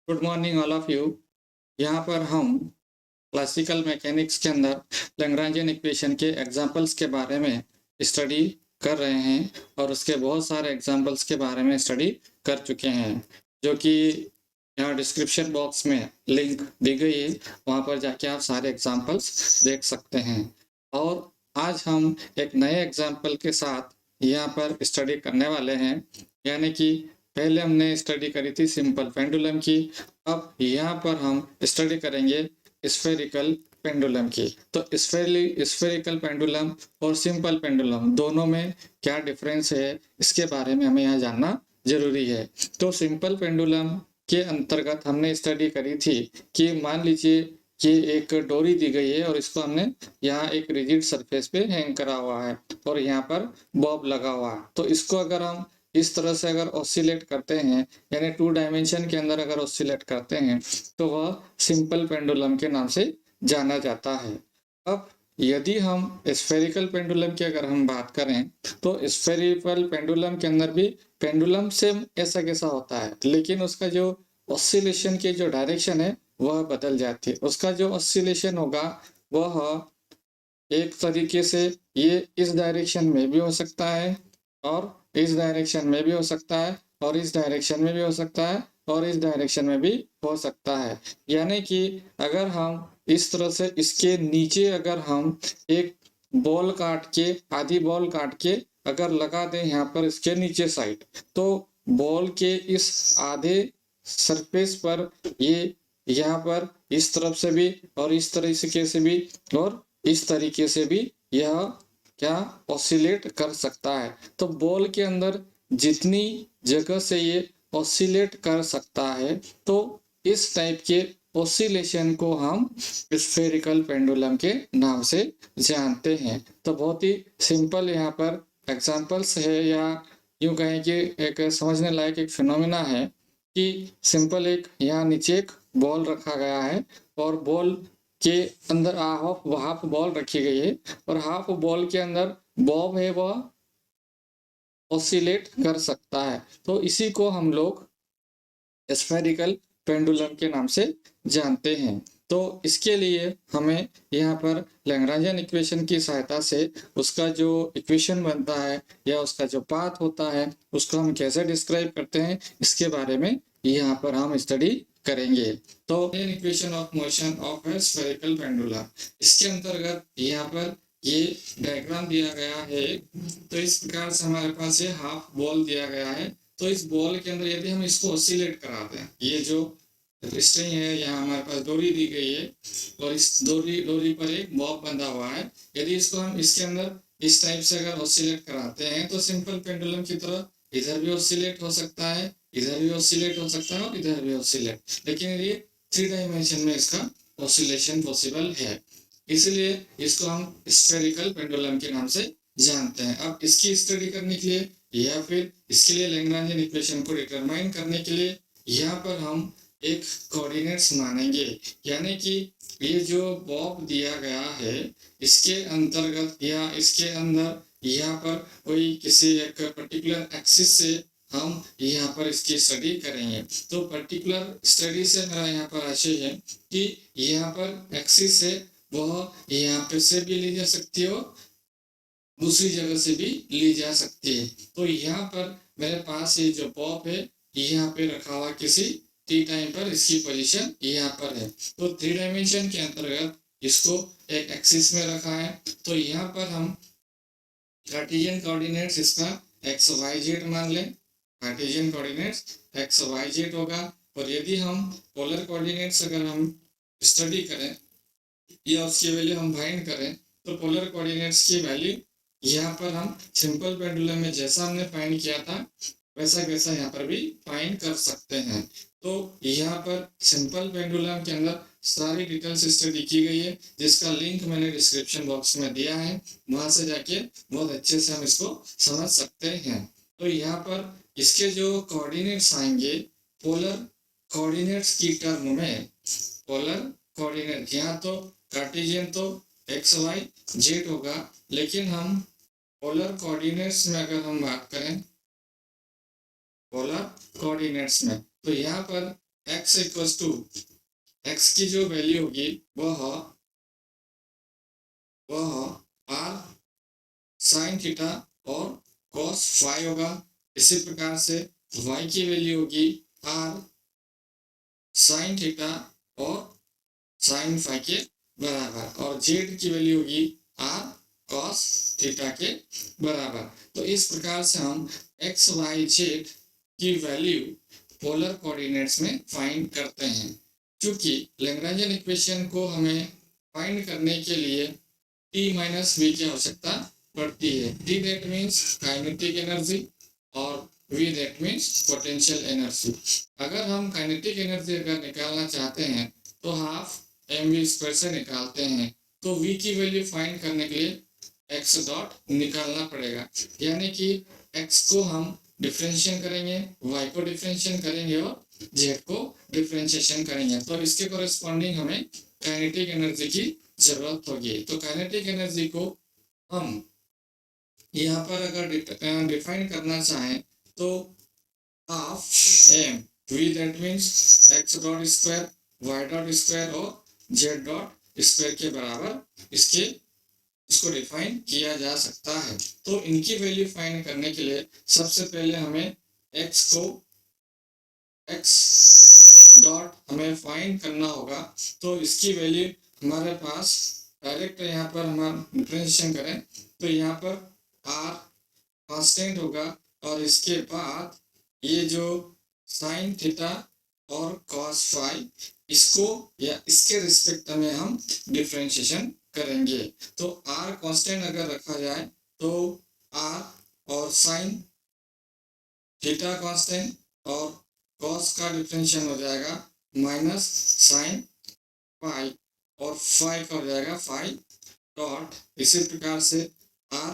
Good morning all of you. यहाँ पर हम क्लासिकल मैकेनिक्स के अंदर लैग्रांजियन इक्वेशन के एग्जांपल्स के बारे में स्टडी कर रहे हैं और उसके बहुत सारे एग्जांपल्स के बारे में स्टडी कर चुके हैं, जो कि यहाँ डिस्क्रिप्शन बॉक्स में लिंक दी गई है। वहाँ पर जाके आप सारे एग्जांपल्स देख सकते हैं। और आज हम एक नए एग्जांपल के साथ यहाँ पर स्टडी करने वाले हैं, यानी कि पहले हमने स्टडी करी थी सिंपल पेंडुलम की। अब यहाँ पर हम स्टडी करेंगे स्फेरिकल पेंडुलम की। तो स्फेरिकल पेंडुलम और सिंपल पेंडुलम दोनों में क्या डिफरेंस है, इसके बारे में हमें यहाँ जानना जरूरी है। तो सिंपल पेंडुलम के अंतर्गत हमने स्टडी करी थी कि मान लीजिए कि एक डोरी दी गई है और इसको हमने यहाँ एक रिजिड सरफेस पे हैंग करा हुआ है और यहाँ पर बॉब लगा हुआ है। तो इसको अगर हम इस तरह से अगर ऑसिलेट करते हैं, यानी 2 डायमेंशन के अंदर अगर ऑसिलेट करते हैं, तो वह सिंपल पेंडुलम के नाम से जाना जाता है। अब यदि हम स्फेरिकल पेंडुलम की अगर हम बात करें, तो स्फेरिकल पेंडुलम के अंदर भी पेंडुलम से ऐसा कैसा होता है, लेकिन उसका जो ऑसिलेशन की जो डायरेक्शन है वह बदल जाती है। उसका जो ऑसिलेशन होगा वह एक तरीके से ये इस डायरेक्शन में भी हो सकता है और इस डायरेक्शन में भी हो सकता है और इस डायरेक्शन में भी हो सकता है और इस डायरेक्शन में भी हो सकता है। यानी कि अगर हम इस तरह से इसके नीचे अगर हम एक बॉल काट के, आधी बॉल काट के अगर लगा दें यहाँ पर इसके नीचे साइड, तो बॉल के इस आधे सरफेस पर ये यहाँ पर इस तरफ से भी और इस तरीके से भी और इस तरीके से भी यह क्या ऑसिलेट कर सकता है। तो बॉल के अंदर जितनी जगह से ये ऑसिलेट कर सकता है, तो इस टाइप के ऑसिलेशन को हम स्फेरिकल पेंडुलम के नाम से जानते हैं। तो बहुत ही सिंपल यहाँ पर एग्जांपल्स है, या यूं कहें कि एक समझने लायक एक फिनोमिना है कि सिंपल एक यहाँ नीचे एक बॉल रखा गया है और बॉल के अंदर हाफ बॉल रखी गई है और हाफ बॉल के अंदर बॉब है वह ऑसिलेट कर सकता है। तो इसी को हम लोग स्फेरिकल पेंडुलम के नाम से जानते हैं। तो इसके लिए हमें यहाँ पर लैग्रांजियन इक्वेशन की सहायता से उसका जो इक्वेशन बनता है या उसका जो पाथ होता है उसको हम कैसे डिस्क्राइब करते हैं, इसके बारे में यहाँ पर हम स्टडी करेंगे। तो equation of motion of A spherical pendulum, इसके अंतर्गत यहाँ पर ये डायग्राम दिया गया है। तो इस प्रकार से हमारे पास ये हाफ बॉल दिया गया है। तो इस बॉल के अंदर यदि हम इसको ऑसिलेट कराते हैं, ये जो स्ट्रिंग है, यहाँ हमारे पास डोरी दी गई है और इस डोरी पर एक बॉब बंधा हुआ है। यदि इसको हम इसके अंदर इस टाइप से अगर ऑसिलेट कराते हैं, तो सिंपल पेंडुलम की तरह इधर भी ऑसिलेट हो सकता है, इधर भी ऑसिलेट हो सकता है और इधर भी ऑसिलेट, लेकिन ये 3 डायमेंशन में इसका ऑसिलेशन पॉसिबल है, इसलिए इसको हम स्फेरिकल पेंडुलम के नाम से जानते हैं। अब इसकी स्टडी करने के लिए या फिर इसके लिए लैग्रांजियन इक्वेशन को डिटरमाइन करने के लिए यहाँ पर हम एक कोऑर्डिनेट्स मानेंगे, यानी कि ये जो बॉब दिया गया है इसके अंतर्गत या इसके अंदर यहाँ पर कोई किसी एक पर्टिकुलर एक्सिस से हम यहाँ पर इसकी स्टडी करेंगे। तो पर्टिकुलर स्टडी से मेरा यहाँ पर आशय है कि यहाँ पर एक्सिस है वह यहाँ पे से भी ली जा सकती है और दूसरी जगह से भी ली जा सकती है। तो यहाँ पर मेरे पास ये जो बॉब है यहाँ पे रखा हुआ किसी टी टाइम पर, इसकी पोजीशन यहाँ पर है। तो 3 डायमेंशन के अंतर्गत इसको एक एक्सिस में रखा है। तो यहाँ पर हम कार्टेशियन कोऑर्डिनेट्स इसका एक्स वाई जेड मान लें। Cartesian coordinates x y z होगा। और यदि हम पोलर कोऑर्डिनेट्स अगर हम स्टडी करें या उसकी वैल्यू हम फाइंड करें, तो पोलर कोऑर्डिनेट्स की वैल्यू यहाँ पर हम सिंपल पेंडुलम में जैसा हमने फाइंड किया था वैसा वैसा यहाँ पर भी फाइंड कर सकते हैं। तो यहाँ पर सिंपल पेंडुलम के अंदर सारी डिटेल्स स्टडी की गई है, जिसका लिंक मैंने डिस्क्रिप्शन बॉक्स में दिया है, वहां से जाके बहुत अच्छे से हम इसको समझ सकते हैं। तो यहाँ पर इसके जो कोऑर्डिनेट्स आएंगे पोलर कोऑर्डिनेट्स की टर्म में, पोलर कोऑर्डिनेट यहाँ तो कार्टेशियन तो एक्स वाई जेड होगा, लेकिन हम पोलर कोऑर्डिनेट्स में अगर हम बात करें, पोलर कोऑर्डिनेट्स में, तो यहाँ पर x इक्वल्स टू x की जो वैल्यू होगी वह r साइन थीटा और cos फाई होगा। इसी प्रकार से y की वैल्यू होगी r साइन थीटा और साइन फाई के बराबर, और z की वैल्यू होगी r cos थीटा के बराबर। तो इस प्रकार से हम x y z की वैल्यू पोलर कोऑर्डिनेट्स में फाइंड करते हैं। क्योंकि लैग्रेंजियन इक्वेशन को हमें फाइंड करने के लिए T माइनस v की आवश्यकता पड़ती है। T that means kinetic energy और V that means potential energy. अगर हम काइनेटिक एनर्जी अगर निकालना चाहते हैं तो हाफ mv² से निकालते हैं। तो V की वैल्यू फाइंड करने के लिए x डॉट निकालना पड़ेगा, यानी कि x को हम डिफरेंशिएशन करेंगे, y को डिफरेंशिएशन करेंगे और z को डिफरेंशिएशन करेंगे। तो इसके कोरेस्पॉन्डिंग हमें काइनेटिक एनर्जी की जरूरत होगी। तो काइनेटिक एनर्जी को हम यहाँ पर अगर डिफाइन करना चाहें तो half m v that means x dot square y dot square और z डॉट स्क्वायर के बराबर इसको डिफाइन किया जा सकता है। तो इनकी वैल्यू फाइंड करने के लिए सबसे पहले हमें x डॉट हमें फाइंड करना होगा। तो इसकी वैल्यू हमारे पास डायरेक्ट यहाँ पर हम डिफरेंशिएशन करें तो यहाँ पर r कांस्टेंट होगा और इसके बाद ये जो साइन थीटा और cos फाई इसको या इसके रिस्पेक्ट में हम डिफरेंशिएशन करेंगे। तो r कांस्टेंट अगर रखा जाए तो r और साइन थीटा कांस्टेंट और cos का डिफरेंशिएशन हो जाएगा माइनस साइन फाई और फाई का हो जाएगा फाई डॉट। इसी प्रकार से r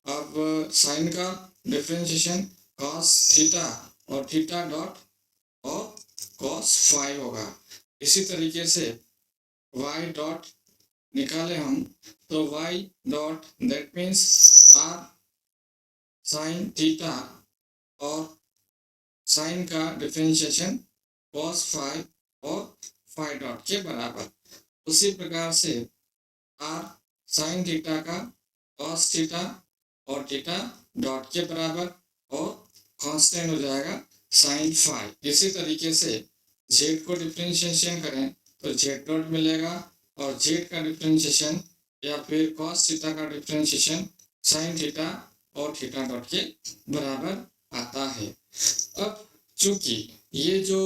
अब साइन का डिफरेंशिएशन cos थीटा और थीटा डॉट और cos फाई होगा। इसी तरीके से y डॉट निकाले हम तो y dot that means r sign theta और साइन का डिफरेंशिएशन cos फाई और फाई डॉट के बराबर। उसी प्रकार से r साइन थीटा का cos थीटा और थीटा डॉट के बराबर और कांस्टेंट हो जाएगा साइन फाई। इसी तरीके से z को डिफरेंशिएशन करें तो z डॉट मिलेगा और z का डिफरेंशिएशन या फिर cos थीटा का डिफरेंशिएशन साइन थीटा और थीटा डॉट के बराबर आता है। अब चूंकि ये जो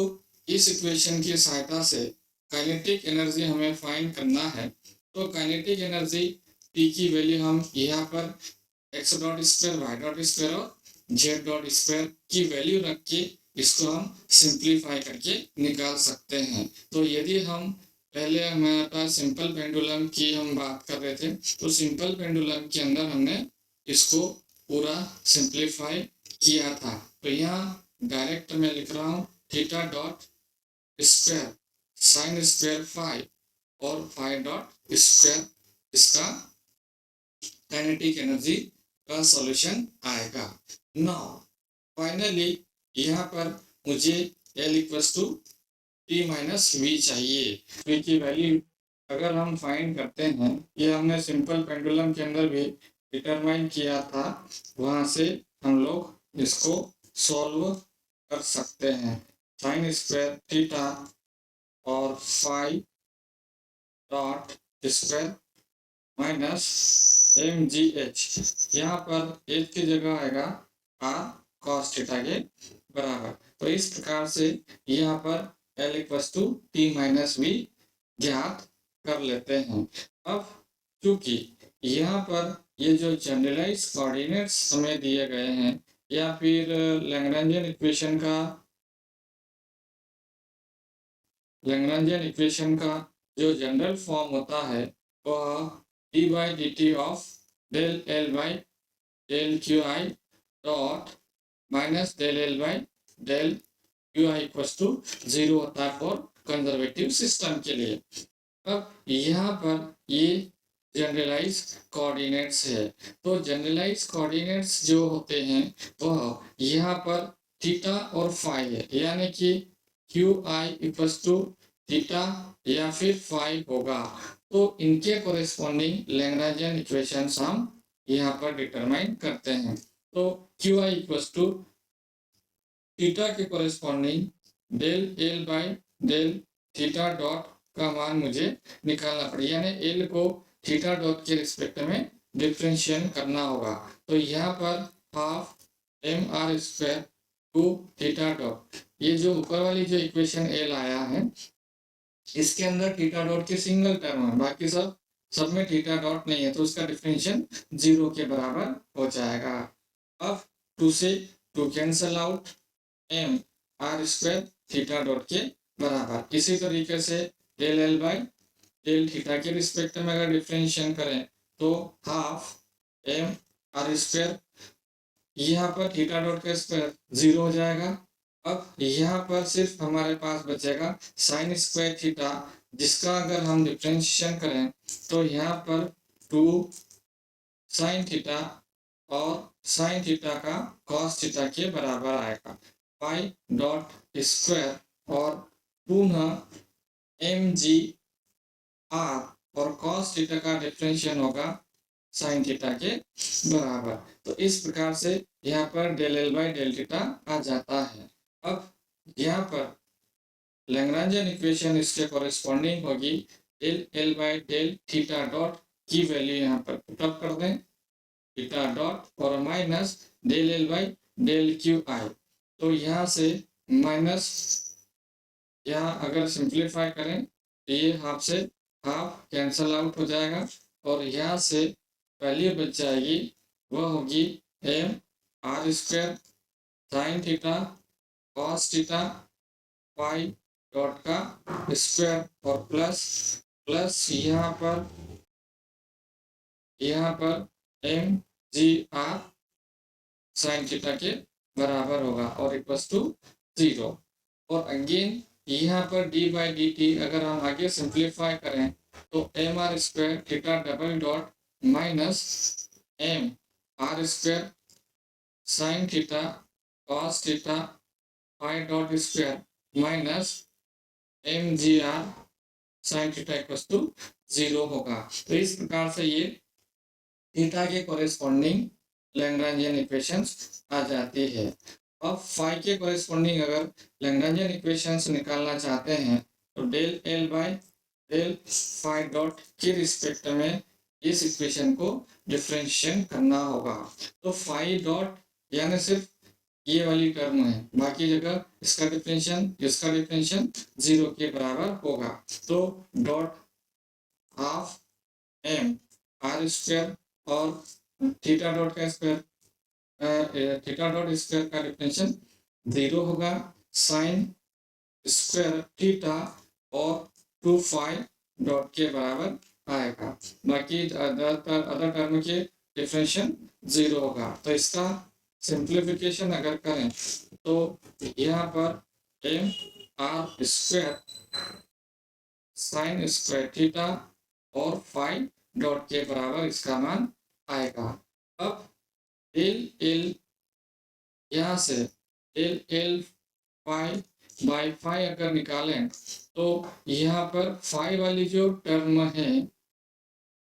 इस इक्वेशन की सहायता से काइनेटिक एनर्जी हमें फाइंड करना है, तो काइनेटिक एनर्जी T की वैल्यू हम यहाँ पर x dot square y dot square और z डॉट स्क्वायर की वैल्यू रख के इसको हम सिंप्लीफाई करके निकाल सकते हैं। तो यदि हम पहले हमारे पास सिंपल पेंडुलम की हम बात कर रहे थे, तो सिंपल पेंडुलम के अंदर हमने इसको पूरा सिंप्लीफाई किया था। तो यहाँ डायरेक्ट मैं लिख रहा हूँ theta dot square sine square phi और फाई डॉट स्क्वायर, इसका काइनेटिक एनर्जी का सॉल्यूशन आएगा। नाउ फाइनली यहाँ पर मुझे L equals to T minus V चाहिए। V की वैल्यू अगर हम फाइंड करते हैं, ये हमने सिंपल पेंडुलम के अंदर भी डिटरमाइन किया था, वहाँ से हम लोग इसको सॉल्व कर सकते हैं। साइन स्क्वायर थीटा और phi dot square minus mgh, यहाँ पर h की जगह आएगा r cos थीटा के बराबर। तो इस प्रकार से यहाँ पर L equals to T minus V ज्ञात कर लेते हैं। अब क्योंकि यहाँ पर ये जो जनरलाइज कोऑर्डिनेट्स हमें दिए गए हैं या फिर लैग्रेंजियन इक्वेशन का जो जनरल फॉर्म होता है वह d by d t of del L by del q i dot minus del L by del q I equals to 0 होता है फॉर कंजर्वेटिव सिस्टम के लिए। अब यहाँ पर ये जनरलाइज कोऑर्डिनेट्स है, तो जनरलाइज कोऑर्डिनेट्स जो होते हैं वह यहाँ पर थीटा और फाई है, यानी कि q I equals to theta या फिर फाई होगा। तो इनके कोरेस्पॉन्डिंग लैग्रेंजियन इक्वेशंस हम यहाँ पर डिटरमाइन करते हैं। तो Q I equals to theta के corresponding del L by del theta dot का मान मुझे निकालना पड़ेगा, यानी एल को थीटा डॉट के रिस्पेक्ट में डिफरेंशिएट करना होगा। तो यहाँ पर half M R square two theta dot, ये जो ऊपर वाली जो इक्वेशन एल आया है इसके अंदर थीटा डॉट के सिंगल टर्म है, बाकी सब में थीटा डॉट नहीं है, तो उसका डिफरेंशियल 0 के बराबर हो जाएगा। अब 2 से 2 cancel out, m are square theta dot के बराबर। इसी तरीके से del L by del theta के रिस्पेक्ट में अगर डिफरेंशिएट करें तो हाफ एम आर स्क्वायर, यहाँ पर थीटा डॉट का स्क्वायर 0 हो जाएगा। अब यहाँ पर सिर्फ हमारे पास बचेगा साइन स्क्वायर थीटा, जिसका अगर हम डिफरेंशिएशन करें तो यहाँ पर 2 साइन थीटा और साइन थीटा का कॉस थीटा के बराबर आएगा, पाई डॉट स्क्वायर और पुनः एम जी आर और कॉस थीटा का डिफरेंशिएशन होगा साइन थीटा के बराबर। तो इस प्रकार से यहाँ पर del L by del theta आ जाता है। अब यहाँ पर लैग्रेंजियन इक्वेशन इसके कॉरेस्पॉन्डिंग होगी del L by del theta dot की वैल्यू यहाँ पर पुटअप कर दें, थीटा डॉट और minus del L by del q i. तो यहाँ से माइनस, यहाँ अगर सिंप्लीफाई करें तो ये हाफ से हाफ कैंसल आउट हो जाएगा और यहाँ से वैल्यू बच जाएगी, वह होगी m are square sine theta cos theta pi dot का स्क्वायर और प्लस यहाँ पर एम जी आर साइन थीटा के बराबर होगा और इक्वल्स टू 0। और अगेन यहाँ पर डी बाई डी टी अगर हम आगे सिंप्लीफाई करें तो m are square theta double dot minus m are square sine theta cos theta pi dot square minus m ji r sine theta equals to 0 होगा। तो इस प्रकार से ये थीटा के कोरेस्पॉन्डिंग लैग्रेंजियन इक्वेशंस आ जाती है। अब फाई के कोरेस्पॉन्डिंग अगर लैग्रेंजियन इक्वेशंस निकालना चाहते हैं तो del L by del phi dot के रिस्पेक्ट में इस इक्वेशन को डिफरेंशिएट करना होगा। तो फाई डॉट यानी सिर्फ ये वाली टर्म है, बाकी जगह इसका डिफरेंशिएशन 0 के बराबर होगा। तो dot half M R square और थीटा डॉट का स्क्वायर, थीटा डॉट स्क्वायर का डिफरेंशिएशन 0 होगा, साइन स्क्वायर थीटा और 2 फाई डॉट के बराबर आएगा, बाकी अदर टर्म के डिफरेंशिएशन 0 होगा। तो इसका सिंप्लीफिकेशन अगर करें तो यहाँ पर m are square sine square theta और फाई डॉट के बराबर इसका मान आएगा। अब डेल एल यहाँ से del L phi by phi अगर निकालें तो यहाँ पर फाई वाली जो टर्म है,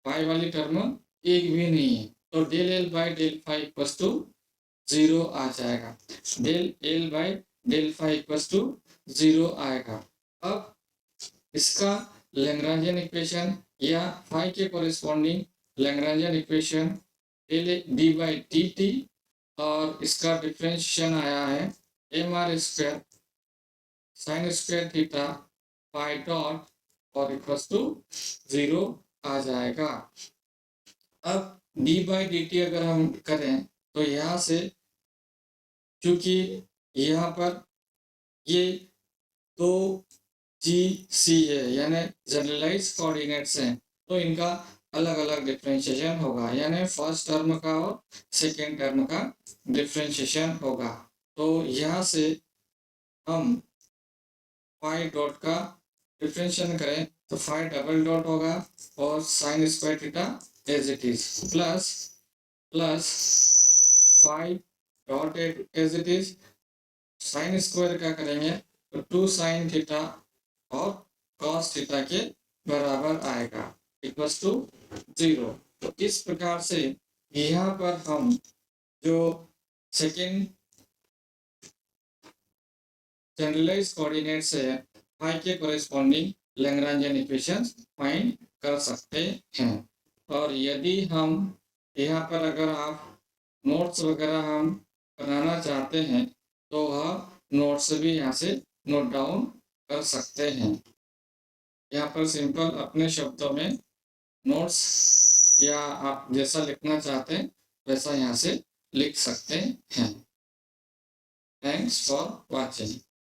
फाई वाली टर्म एक भी नहीं है, तो del L by del phi equals to 0 आ जाएगा, del L by del phi equals to 0 आएगा। अब इसका लैग्रेंजियन इक्वेशन या फाई के corresponding Lagrangian equation del d by d t और इसका डिफरेंशिएशन आया है m are square sine square theta pi dot और इक्वल्स टू 0 आ जाएगा। अब डी बाई डी टी अगर हम करें तो यहाँ से क्योंकि यहाँ पर ये दो जी सी है यानी जनरलाइज कोऑर्डिनेट्स हैं, तो इनका अलग अलग डिफरेंशिएशन होगा, यानी फर्स्ट टर्म का और सेकेंड टर्म का डिफरेंशिएशन होगा। तो यहाँ से हम फाई डॉट का डिफरेंशिएशन करें तो फाई डबल डॉट होगा और sine square theta as it is plus phi dot as it is, sine square क्या करेंगे तो 2 sin थीटा और cos थीटा के बराबर आएगा, इक्वल्स टू 0। तो इस प्रकार से यहाँ पर हम जो सेकेंड जनरलाइज कोऑर्डिनेट्स है फाई के कोरेस्पॉन्डिंग लैग्रांजियन इक्वेशन फाइंड कर सकते हैं। और यदि हम यहाँ पर अगर आप नोट्स वगैरह हम बनाना चाहते हैं तो वह नोट्स भी यहाँ से नोट डाउन कर सकते हैं। यहाँ पर सिंपल अपने शब्दों में नोट्स या आप जैसा लिखना चाहते हैं वैसा यहाँ से लिख सकते हैं। Thanks for watching.